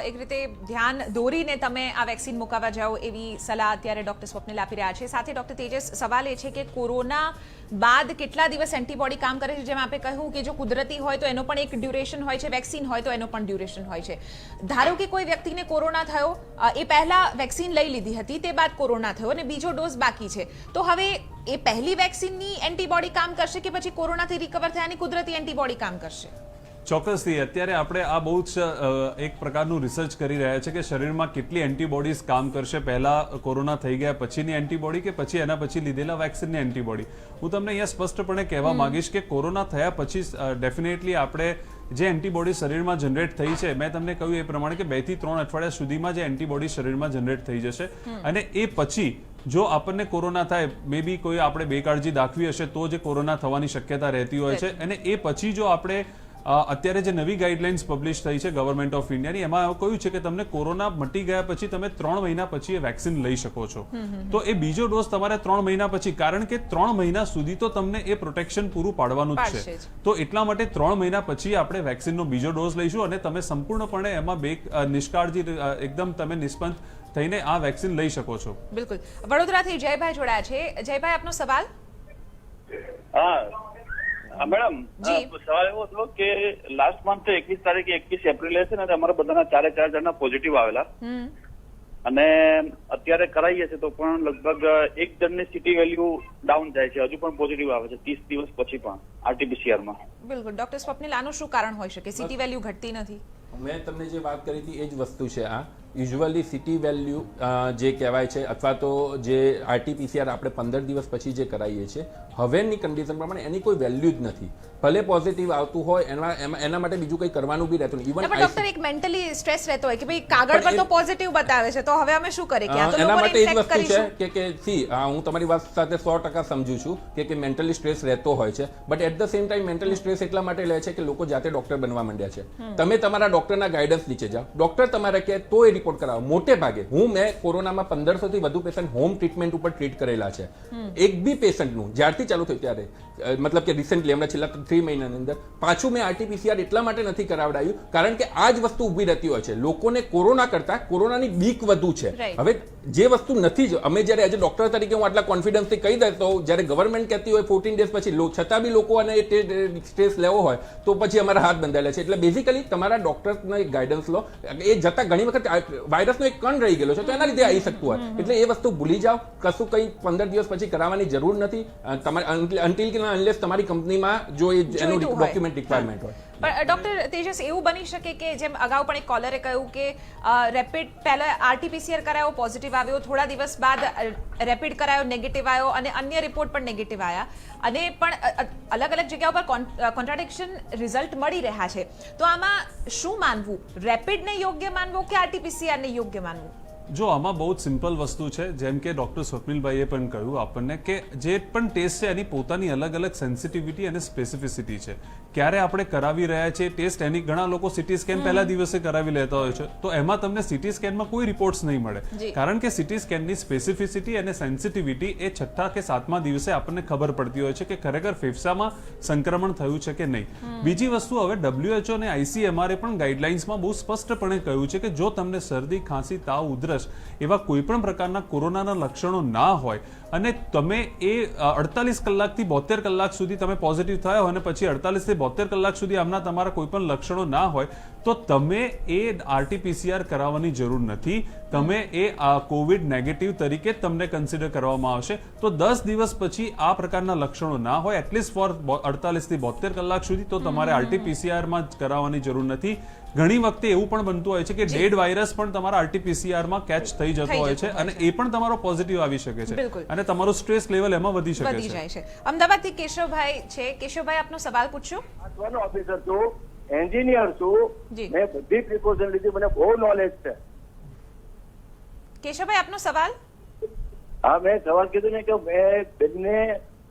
એક રીતે ધ્યાન દોરીને તમે આ વેક્સિન મુકાવવા જાઓ એવી સલાહ અત્યારે ડોક્ટર સ્વપ્નિલ આપી રહ્યા છે. સાથે ડોક્ટર તેજસ, સવાલ એ છે કે કોરોના બાદ કેટલા દિવસ એન્ટીબોડી કામ કરે છે? જેમ આપણે કહ્યું કે જો કુદરતી હોય તો એનો પણ એક ડ્યુરેશન હોય છે, વેક્સિન હોય તો એનો પણ ડ્યુરેશન હોય છે. ધારો કે કોઈ વ્યક્તિને કોરોના થયો, એ પહેલા વેક્સિન લઈ લીધી હતી, તે બાદ કોરોના થયો અને બીજો ડોઝ બાકી છે, તો હવે એ પહેલી વેક્સિનની એન્ટીબોડી કામ કરશે કે પછી કોરોનાથી રિકવર થયાની કુદરતી એન્ટીબોડી કામ કરશે? ચોક્કસથી અત્યારે આપણે આ બહુ જ એક પ્રકારનું રિસર્ચ કરી રહ્યા છે કે શરીરમાં કેટલી એન્ટીબોડીઝ કામ કરશે, પહેલા કોરોના થઈ ગયા પછીની એન્ટીબોડી કે પછી એના પછી લીધેલા વેક્સિનની એન્ટીબોડી. હું તમને અહીંયા સ્પષ્ટપણે કહેવા માંગીશ કે કોરોના થયા પછી ડેફિનેટલી આપણે જે એન્ટીબોડી શરીરમાં જનરેટ થઈ છે, મેં તમને કહ્યું એ પ્રમાણે કે 2 થી 3 અઠવાડિયા સુધીમાં જે એન્ટીબોડી શરીરમાં જનરેટ થઈ જશે, અને એ પછી જો આપણને કોરોના થાય, મે બી કોઈ આપણે બેકાળજી દાખવી હશે તો જે કોરોના થવાની શક્યતા રહેતી હોય છે. અને એ પછી જો આપણે અત્યારે જે નવી ગાઈડલાઇન્સ પબ્લિશ થઈ છે ગવર્મેન્ટ ઓફ ઇન્ડિયાની, એમાં કહ્યું છે કે તમને કોરોના મટી ગયા પછી તમે 3 મહિના પછી એ વેક્સિન લઈ શકો છો. તો એ બીજો ડોઝ તમારે 3 મહિના પછી, કારણ કે 3 મહિના સુધી તો તમને એ પ્રોટેક્શન પૂરું પાડવાનું જ છે. તો એટલા માટે 3 મહિના પછી આપણે વેક્સિનનો બીજો ડોઝ લઈશું અને તમે સંપૂર્ણપણે એમાં નિષ્કાળજી, એકદમ તમે નિષ્પંદ થઈને આ વેક્સિન લઈ શકો છો. બિલકુલ. વડોદરાથી જયભાઈ જોડાયા છે. જયભાઈ, આપનો સવાલ. મેડમ, સવાલ એવો હતો કે લાસ્ટ મંથ 21 તારીખે 21 એપ્રિલે છે ને અમારા બધાના 4 જણના પોઝિટિવ આવેલા, અને અત્યારે કરાવીએ છીએ તો પણ લગભગ 1 જણની સિટી વેલ્યુ ડાઉન જાય છે, હજુ પણ પોઝિટિવ આવે છે 30 દિવસ પછી પણ RT-PCR માં. બિલકુલ. ડોક્ટર સ્વપ્નિલ, આનું શું કારણ હોઈ શકે? સિટી વેલ્યુ ઘટતી નથી? મેં તમને જે વાત કરી હતી એ જ વસ્તુ છે આ યુઝ્યુઅલી સિટી વેલ્યુ જે કહેવાય છે અથવા તો જે RT-PCR આપણે 15 દિવસ પછી જે કરાવીએ છીએ હવેની કન્ડિશન પ્રમાણે એની કોઈ વેલ્યુ જ નથી. ભલે પોઝિટિવ આવતું હોય એના માટે બીજું કંઈ કરવાનું બી રહેતું નહીં. પણ ડોક્ટર એક મેન્ટલી સ્ટ્રેસ રહેતો હોય કે ભાઈ કાગળ પર તો પોઝિટિવ બતાવે છે તો હવે અમે શું કરીએ કે આ તો એના લોકોને માટે એક ઇન્ફેક્ટ વસ્તુ કરીશું. છે કે સી હું તમારી વાત સાથે 100% સમજુ છું કે મેન્ટલી સ્ટ્રેસ રહેતો હોય છે, but at the same time mentally stress એટલા માટે લે છે કે લોકો જાતે ડોક્ટર બનવા માંડ્યા છે. તમે તમારા ડોક્ટરના ગાઈડન્સ નીચે જાઓ, ડોક્ટર તમારે કહે તો એ રિપોર્ટ કરાવો. મોટે ભાગે મેં કોરોનામાં 1500 થી વધુ પેશન્ટ હોમ ટ્રીટમેન્ટ ઉપર ટ્રીટ કરેલા છે. એક બી પેશન્ટનું જ્યારથી ચાલુ થયું ત્યારે મતલબ કે રિસેન્ટલી હમણાં છેલ્લા 3 મહિનાની અંદર પાછું મેં RT-PCR એટલા માટે નથી કરાવડાયું કારણ કે આ જ વસ્તુ ઊભી રહેતી હોય છે. લોકોને કોરોના કરતા કોરોનાની બીક વધુ છે. હવે જે વસ્તુ નથી જ અમે જ્યારે એઝ ડોક્ટર તરીકે હું આટલા કોન્ફિડન્સથી કહી દેતો જ્યારે ગવર્મેન્ટ કહેતી હોય 14 ડેઝ પછી છતાં બી લોકો અને સ્ટ્રેસ લેવો હોય તો પછી અમારા હાથ બંધાયેલા છે. એટલે બેઝિકલી તમારા ડોક્ટરનો એક ગાઈડન્સ લો. એ જતા ઘણી વખત વાયરસનો એક કણ રહી ગયેલો છે તો એના લીધે આવી શકતું હોય. એટલે એ વસ્તુ ભૂલી જાઓ. કશું કંઈ 15 દિવસ પછી કરાવવાની જરૂર નથી અનટિલ અનલેસ તમારી કંપનીમાં જો એનું ડોક્યુમેન્ટ રિક્વાયરમેન્ટ હોય. પણ ડોક્ટર તેજસ એવું બની શકે કે જેમ અગાઉ પણ એક કોલરે કહ્યું કે રેપિડ પહેલા RT-PCR કરાયો પોઝિટિવ આવ્યો, થોડા દિવસ બાદ રેપિડ કરાયો નેગેટિવ આવ્યો અને અન્ય રિપોર્ટ પણ નેગેટિવ આવ્યા અને પણ અલગ અલગ જગ્યાઓ પર કોન્ટ્રાડિક્શન રિઝલ્ટ મળી રહ્યા છે. તો આમાં શું માનવું? રેપિડને યોગ્ય માનવું કે RT-PCR ને યોગ્ય માનવું? જો આમાં બહુ જ સિમ્પલ વસ્તુ છે, જેમ કે ડૉક્ટર સ્વપ્નિલભાઈએ પણ કહ્યું આપણને કે જે પણ ટેસ્ટ છે એની પોતાની અલગ અલગ સેન્સિટિવિટી અને સ્પેસિફિસિટી છે. ક્યારે આપણે કરાવી રહ્યા છીએ ટેસ્ટ એની ઘણા લોકો સીટી સ્કેન પહેલા દિવસે કરાવી લેતા હોય છે તો એમાં તમને સીટી સ્કેનમાં કોઈ રિપોર્ટ્સ નહીં મળે કારણ કે સીટી સ્કેનની સ્પેસિફિસિટી અને સેન્સિટિવિટી એ 6થા કે 7મા દિવસે આપણને ખબર પડતી હોય છે કે ખરેખર ફેફસામાં સંક્રમણ થયું છે કે નહીં. બીજી વસ્તુ હવે WHO અને ICMR પણ ગાઈડલાઇન્સમાં બહુ સ્પષ્ટપણે કહ્યું છે કે જો તમને શરદી, ખાંસી, તાવ, ઉધરસ એવા કોઈ પણ પ્રકારના કોરોનાના લક્ષણો ના હોય અને તમે એ 48 કલાકથી 72 કલાક સુધી તમે પોઝિટિવ થયા હોય અને પછી 48 થી 72 કલાક સુધી આમના તમારા કોઈ પણ લક્ષણો ના હોય તો તમે એ RT-PCR કરાવવાની જરૂર નથી. તમે એ કોવિડ નેગેટિવ તરીકે તમને કન્સિડર કરવામાં આવશે. તો 10 દિવસ પછી આ પ્રકારના લક્ષણો ના હોય એટલીસ્ટ ફોર 48 થી 72 કલાક સુધી તો તમારે RT-PCR માં કરાવવાની જરૂર નથી. ઘણી વખતે એવું પણ બનતું હોય છે કે ડેડ વાયરસ પણ તમારા RT-PCR માં કેચ થઈ જતો હોય છે અને એ પણ તમારો પોઝિટિવ આવી શકે છે અને તમારું સ્ટ્રેસ લેવલ એમાં વધી શકે છે. અમદાવાદથી કેશવભાઈ છે. કેશવભાઈ આપનો સવાલ પૂછ્યો. ઓફિસર છું, એન્જિનિયર છું, મેં બધી પ્રિકોશન લીધી, મને બહુ નોલેજ છે. કેશવભાઈ આપનો સવાલ. હા, મેં સવાલ કીધું ને કે મેં બંને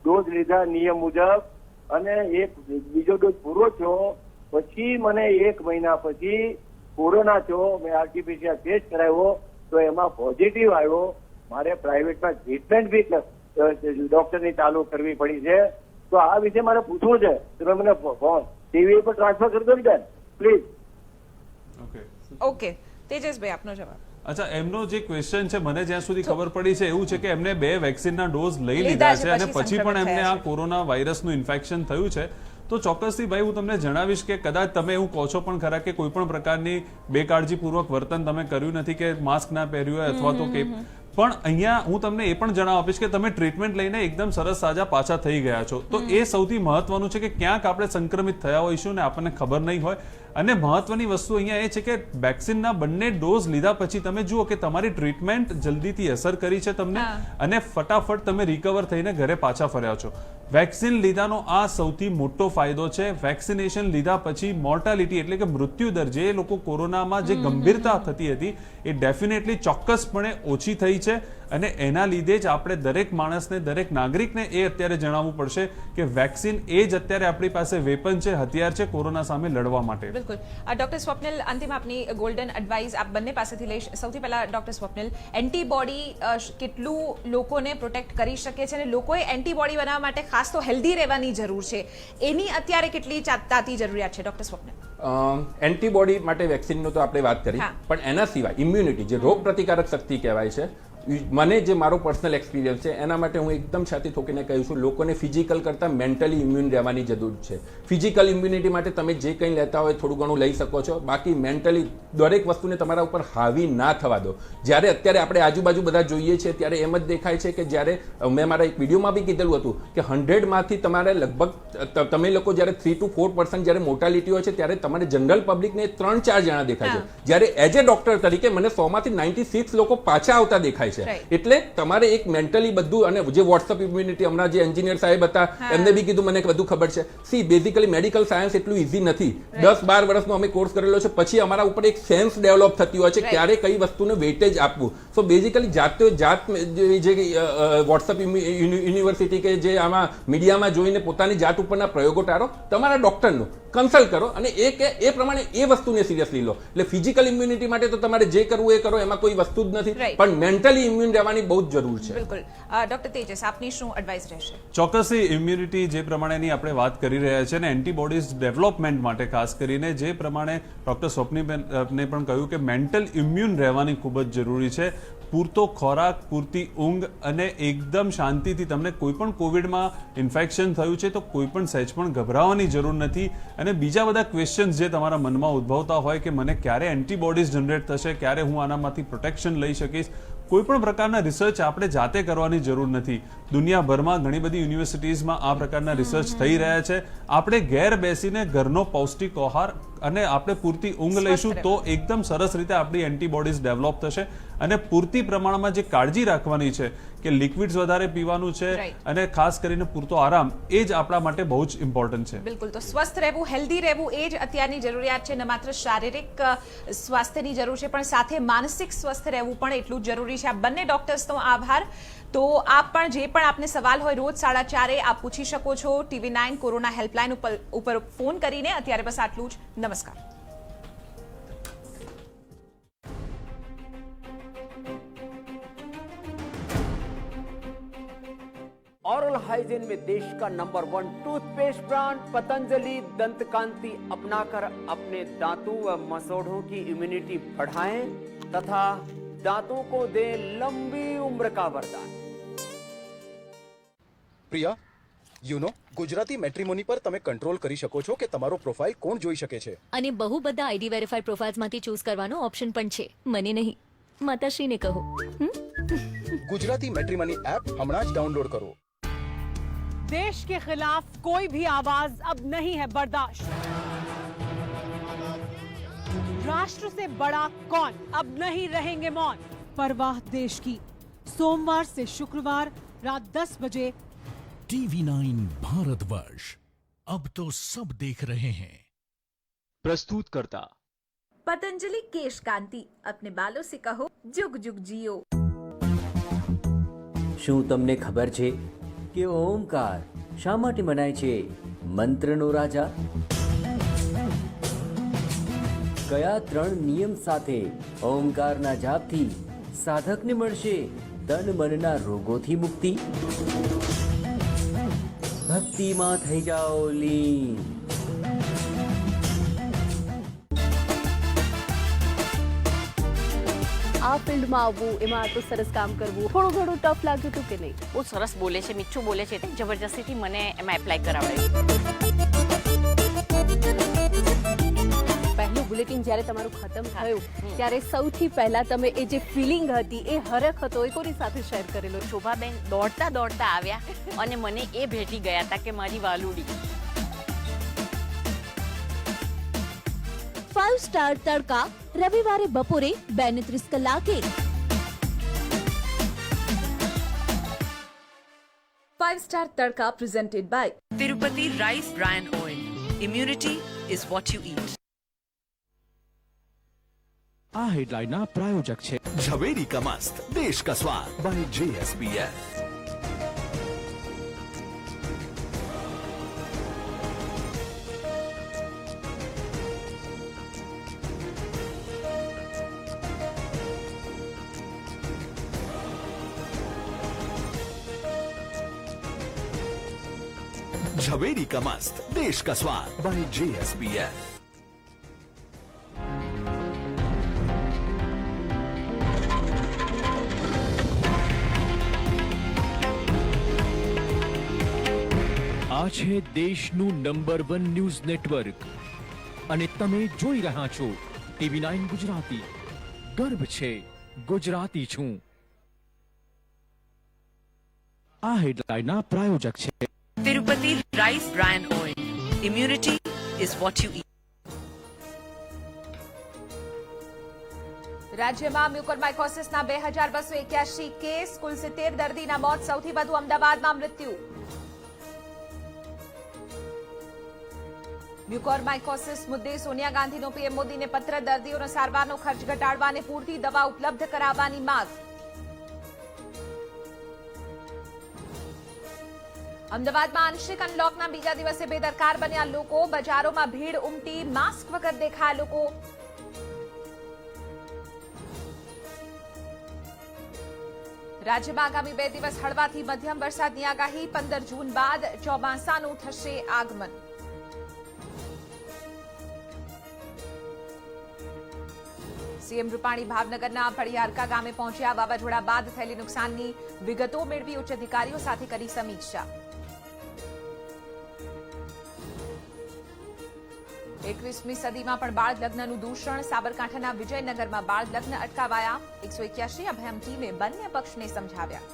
ડોઝ લીધા નિયમ મુજબ અને એક બીજો ડોઝ પૂરો થયો પછી મને 1 મહિના પછી કોરોના થયો. મેં RT-PCR ટેસ્ટ કરાવ્યો તો એમાં પોઝિટિવ આવ્યો. મારે પ્રાઇવેટમાં ટ્રીટમેન્ટ બી ડોક્ટરની ચાલુ કરવી પડી છે. તો આ વિશે મારે પૂછવું છે. તમે મને ટીવી પર ટ્રાન્સફર કરી દો ને બેન પ્લીઝ. ઓકે તેજસભાઈ આપનો જવાબ. અચ્છા, એમનો જે ક્વેશ્ચન છે મને જ્યાં સુધી ખબર પડી છે એવું છે કે એમને 2 વેક્સિનના ડોઝ લઈ લીધા છે અને પછી પણ એમને આ કોરોના વાયરસનું ઇન્ફેક્શન થયું છે. તો ચોક્કસથી ભાઈ હું તમને જણાવીશ કે કદાચ તમે એવું કહો છો પણ ખરા કે કોઈ પણ પ્રકારની બેકાળજીપૂર્વક વર્તન તમે કર્યું નથી કે માસ્ક ના પહેર્યું હોય અથવા તો કે પણ અહીંયા હું તમને એ પણ જણાવ આપીશ કે તમે ટ્રીટમેન્ટ લઈને એકદમ સરસ સાજા પાછા થઈ ગયા છો. તો એ સૌથી મહત્વનું છે કે ક્યાંક આપણે સંક્રમિત થયા હોઈશું ને આપણને ખબર નહીં હોય. અને મહત્વની વસ્તુ અહીંયા એ છે કે વેક્સિનના બંને ડોઝ લીધા પછી તમે જુઓ કે તમારી ટ્રીટમેન્ટ જલ્દીથી અસર કરી છે તમને અને ફટાફટ તમે રિકવર થઈને ઘરે પાછા ફર્યા છો. વેક્સિન લીધાનો આ સૌથી મોટો ફાયદો છે. વેક્સિનેશન લીધા પછી મોર્ટાલિટી એટલે કે મૃત્યુ દર જે લોકો કોરોનામાં જે ગંભીરતા થતી હતી એ ડેફિનેટલી ચોક્કસપણે ઓછી થઈ છે અને એના લીધે જ આપણે દરેક માણસને દરેક નાગરિકને એ અત્યારે જણાવવું પડશે કે વેક્સિન એ જ અત્યારે આપણી પાસે વેપન છે, હથિયાર છે કોરોના સામે લડવા માટે. બિલકુલ. ડોક્ટર સ્વપ્નિલ, અંતિમ આપની ગોલ્ડન એડવાઇસ આપ બંને પાસેથી લઈશ. સૌથી પહેલા ડોક્ટર સ્વપ્નિલ, એન્ટીબોડી કેટલું લોકોને પ્રોટેક્ટ કરી શકે છે અને લોકોએ એન્ટીબોડી બનાવવા માટે ખાસ તો હેલ્ધી રહેવાની જરૂર છે, એની અત્યારે કેટલી તાતી જરૂરિયાત છે ડોક્ટર સ્વપ્નિલ? એન્ટીબોડી માટે વેક્સિનનો તો આપણે વાત કરી પણ એના સિવાય ઇમ્યુનિટી જે રોગ પ્રતિકારક શક્તિ કહેવાય છે મને જે મારો પર્સનલ એક્સપિરિયન્સ છે એના માટે હું એકદમ છાતી ઠોકીને કહું છું, લોકોને ફિઝિકલ કરતાં મેન્ટલી ઇમ્યુન રહેવાની જરૂર છે. ફિઝિકલ ઇમ્યુનિટી માટે તમે જે કંઈ લેતા હોય થોડું ઘણું લઈ શકો છો, બાકી મેન્ટલી દરેક વસ્તુને તમારા ઉપર હાવી ના થવા દો. જ્યારે અત્યારે આપણે આજુબાજુ બધા જોઈએ છીએ ત્યારે એમ જ દેખાય છે કે જ્યારે મેં મારા એક વિડીયોમાં બી કીધેલું હતું કે 100માંથી તમારે લગભગ તમે લોકો જ્યારે 3 to 4% જ્યારે મોર્ટાલિટી હોય છે ત્યારે તમારે જનરલ પબ્લિકને 3-4 જણા દેખાય છે. જ્યારે એઝ એ ડોક્ટર તરીકે મને 100માંથી 96 લોકો પાછા આવતા દેખાય છે. એટલે તમારે એક મેન્ટલી બધું, અને જે વોટ્સઅપ ઇમ્યુનિટી હમણાં જે એન્જિનિયર સાહેબ હતા એમને બી કીધું, મને બધું ખબર છે. સી બેઝિકલી મેડિકલ સાયન્સ એટલું ઇઝી નથી. 10-12 વર્ષનો અમે કોર્સ કરેલો છે, પછી અમારા ઉપર એક સેન્સ ડેવલપ થતી હોય છે ક્યારે કઈ વસ્તુને વેઇટેજ આપવું. સો બેઝિકલી જાત જે વોટ્સઅપ યુનિવર્સિટી કે જે આમાં મીડિયામાં જોઈને પોતાની જાત ઉપરના પ્રયોગો ટાળો, તમારા ડોક્ટરનું કન્સલ્ટ કરો અને એ પ્રમાણે એ વસ્તુને સિરિયસલી લો. એટલે ફિઝિકલ ઇમ્યુનિટી માટે તો તમારે જે કરવું એ કરો, એમાં કોઈ વસ્તુ જ નથી, પણ મેન્ટલી ઇમ્યુન રહેવાની બહુ જ જરૂર છે. બિલકુલ. ડોક્ટર તેજસ, આપની શું એડવાઇસ રહેશે? ચોક્કસથી ઇમ્યુનિટી જે પ્રમાણેની આપણે વાત કરી રહ્યા છીએ ને એન્ટીબોડીઝ ડેવલપમેન્ટ માટે ખાસ કરીને જે પ્રમાણે ડોક્ટર સ્વપ્નિબેનને પણ કહ્યું કે મેન્ટલ ઇમ્યુન રહેવાની ખૂબ જ જરૂરી છે. પૂરતો ખોરાક, પૂરતી ઊંઘ અને એકદમ શાંતિથી, તમને કોઈ પણ કોવિડમાં ઇન્ફેક્શન થયું છે તો કોઈ પણ સહેજ પણ ગભરાવાની જરૂર નથી. અને બીજા બધા ક્વેશ્ચન્સ જે તમારા મનમાં ઉદ્ભવતા હોય કે મને ક્યારે એન્ટીબોડીઝ જનરેટ થશે, ક્યારે હું આનામાંથી પ્રોટેક્શન લઈ શકીશ, કોઈ પણ પ્રકારના રિસર્ચ આપણે જાતે કરવાની જરૂર નથી. દુનિયાભરમાં ઘણી બધી યુનિવર્સિટીઝમાં આ પ્રકારના રિસર્ચ થઈ રહ્યા છે. આપણે ઘેર બેસીને ઘરનો પૌષ્ટિક આહાર અને આપણે પૂરતી ઊંઘ લઈશું તો એકદમ સરસ રીતે આપણી એન્ટીબોડીઝ ડેવલપ થશે. અને પૂરતી પ્રમાણમાં જે કાળજી રાખવાની છે કે લિક્વિડ્સ વધારે પીવાનું છે અને ખાસ કરીને પૂરતો આરામ, એ જ આપણા માટે બહુ જ ઇમ્પોર્ટન્ટ છે. બિલકુલ. તો સ્વસ્થ રહેવું, હેલ્ધી રહેવું એ જ અત્યારની જરૂરિયાત છે. ન માત્ર શારીરિક સ્વાસ્થ્યની જરૂર છે પણ સાથે માનસિક સ્વસ્થ રહેવું પણ એટલું જ જરૂરી છે. આ બંને ડોક્ટર્સનો આભાર. તો આપ પણ જે પણ આપને સવાલ હોય રોજ 4:30 આપ પૂછી શકો છો TV9 કોરોના હેલ્પલાઇન ઉપર ફોન કરીને. અત્યારે બસ આટલું જ. નમસ્કાર. ओरल हाइजीन में देश का नंबर 1 टूथपेस्ट ब्रांड पतंजलि दंत कांति अपनाकर अपने दांतों व मसोड़ों की इम्यूनिटी बढ़ाएं तथा दांतों को दें लंबी उम्र का वरदान. પ્રિયા, યુ નો ગુજરાતી મેટ્રિમોની પર તમે કંટ્રોલ કરી શકો છો કે તમારો પ્રોફાઇલ કોણ જોઈ શકે છે. અને બહુ બધા આઈડી વેરીફાઈડ પ્રોફાઇલ્સમાંથી ચૂઝ કરવાનો ઓપ્શન પણ છે. મને નહીં, માતાશ્રીને કહો. ગુજરાતી મેટ્રિમોની એપ હમણાં જ ડાઉનલોડ કરો. देश के खिलाफ कोई भी आवाज अब नहीं है बर्दाश्त. राष्ट्र से बड़ा कौन, अब नहीं रहेंगे मौन. परवाह देश की. सोमवार से शुक्रवार रात 10 बजे TV9 भारतवर्ष, अब तो सब देख रहे हैं. प्रस्तुत करता पतंजलि केश कांति. अपने बालों से कहो जुग जुग जियो. શું તમને ખબર છે કે ઓમકાર શા માટે મનાય છે મંત્રનો રાજા? કયા 3 નિયમ સાથે ઓમકારના જાપથી સાધકને મળશે તન મનના રોગોથી મુક્તિ? ભક્તિમાં થઈ જાઓ લીન. આ ફિલ્ડમાં આવવું, એમાં આટલું સરસ કામ કરવું, થોડું ઘણું ટફ લાગ્યું હતું કે નહીં? બહુ સરસ બોલે છે, મીઠું બોલે છે, જબરજસ્તીથી મને એમાં એપ્લાય કરાવડાયું. પહેલું બુલેટિન જ્યારે તમારું ખતમ થયું ત્યારે સૌથી પહેલા તમે એ જે ફિલિંગ હતી, એ હરખ હતો, એ કોની સાથે શેર કરેલો? શોભાબેન દોડતા દોડતા આવ્યા અને મને એ ભેટી ગયા હતા કે મારી વાલુડી. 5 સ્ટાર તડકા રવિવારે બપોરે 2:30 કલાકે. 5 star tadka presented by Tirupati rice bran oil. Immunity is what you eat. આ હેડલાઇનના પ્રાયોજક છે ઝવેરી કા મસ્ત દેશ કા સ્વાદ બાય JSPL. ઝવેરી કા મસ્ત દેશ કા સ્વાદ બાય JSPL. આ છે દેશનું નંબર 1 ન્યૂઝ નેટવર્ક અને તમે જોઈ રહ્યા છો TV9 ગુજરાતી. ગર્વ છે ગુજરાતી છું. આ હેડલાઇનના પ્રાયોજક છે Tirupati Rice Bran Oil. Immunity is what you eat. રાજ્યમાં મ્યુકોરમાઇકોસિસના 2281 કેસ, કુલ 70 દર્દીના મોત, સૌથી વધુ અમદાવાદમાં મૃત્યુ. મ્યુકોરમાઇકોસિસ મુદ્દે સોનિયા ગાંધીનો પીએમ મોદીને પત્ર, દર્દીઓનો સારવારનો ખર્ચ ઘટાડવા અને પૂરતી દવા ઉપલબ્ધ કરાવવાની માંગ. અમદાવાદમાં આંશિક અનલોકના બીજા દિવસે બેદરકાર બન્યા લોકો, બજારોમાં ભીડ ઉમટી, માસ્ક વગર દેખાયા લોકો. રાજ્યમાં આગામી 2 દિવસ હળવાથી મધ્યમ વરસાદની આગાહી, 15 જૂન બાદ ચોમાસાનું થશે આગમન. સીએમ રૂપાણી ભાવનગરના ભડિયારકા ગામે પહોંચ્યા, વાવાઝોડા બાદ થયેલી નુકસાનની વિગતો મેળવી ઉચ્ચ અધિકારીઓ સાથે કરી સમીક્ષા. 21મી સદીમાં પણ બાળ લગ્નનું દૂષણ, સાબરકાંઠાના વિજયનગરમાં બાળ લગ્ન અટકાવાયા, 181 અભયમ ટીમે બંને પક્ષને સમજાવ્યા.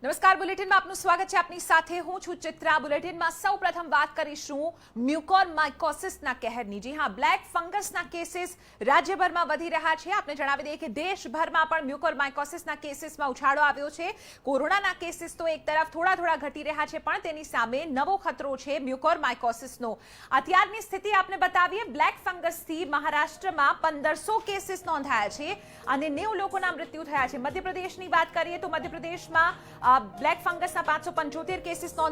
નમસ્કાર, બુલેટિનમાં આપનું સ્વાગત છે. આપની સાથે હું છું ચિત્રા. બુલેટિનમાં સૌપ્રથમ વાત કરીશું મ્યુકોરમાઇકોસિસના કહેરની. જી હા, બ્લેક ફંગસના કેસીસ રાજ્યભરમાં વધી રહ્યા છે. આપને જણાવી દઈએ કે દેશભરમાં પણ મ્યુકોરમાઇકોસિસના કેસીસમાં ઉછાળો આવ્યો છે. કોરોનાના કેસીસ તો એક તરફ થોડા ઘટી રહ્યા છે, પણ તેની સામે નવો ખતરો છે મ્યુકોરમાઇકોસિસનો. અત્યારની સ્થિતિ આપને બતાવીએ. બ્લેક ફંગસથી મહારાષ્ટ્રમાં 1500 કેસીસ નોંધાયા છે અને 90 લોકોના મૃત્યુ થયા છે. મધ્યપ્રદેશની વાત કરીએ તો મધ્યપ્રદેશમાં બ્લેક ફંગસના 575 કેસીસ નોંધાયા.